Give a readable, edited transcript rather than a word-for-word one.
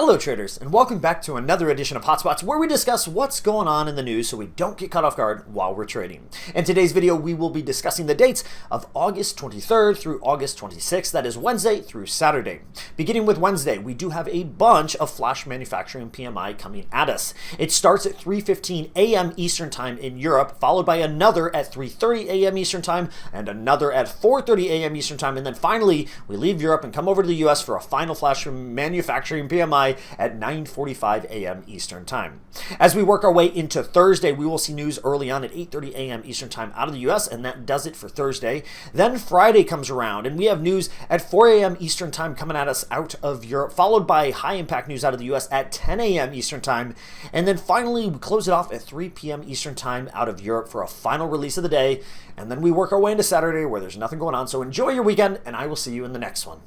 Hello traders, and welcome back to another edition of Hotspots where we discuss what's going on in the news so we don't get caught off guard while we're trading. In today's video, we will be discussing the dates of August 23rd through August 26th, that is Wednesday through Saturday. Beginning with Wednesday, we do have a bunch of flash manufacturing PMI coming at us. It starts at 3:15 a.m. Eastern Time in Europe, followed by another at 3:30 a.m. Eastern Time, and another at 4:30 a.m. Eastern Time, and then finally, we leave Europe and come over to the US for a final flash manufacturing PMI at 9:45 a.m. Eastern Time. As we work our way into Thursday, we will see news early on at 8:30 a.m. Eastern Time out of the US, and that does it for Thursday. Then Friday comes around, and we have news at 4 a.m. Eastern Time coming at us out of Europe, followed by high-impact news out of the US at 10 a.m. Eastern Time, and then finally we close it off at 3 p.m. Eastern Time out of Europe for a final release of the day, and then we work our way into Saturday where there's nothing going on. So enjoy your weekend, and I will see you in the next one.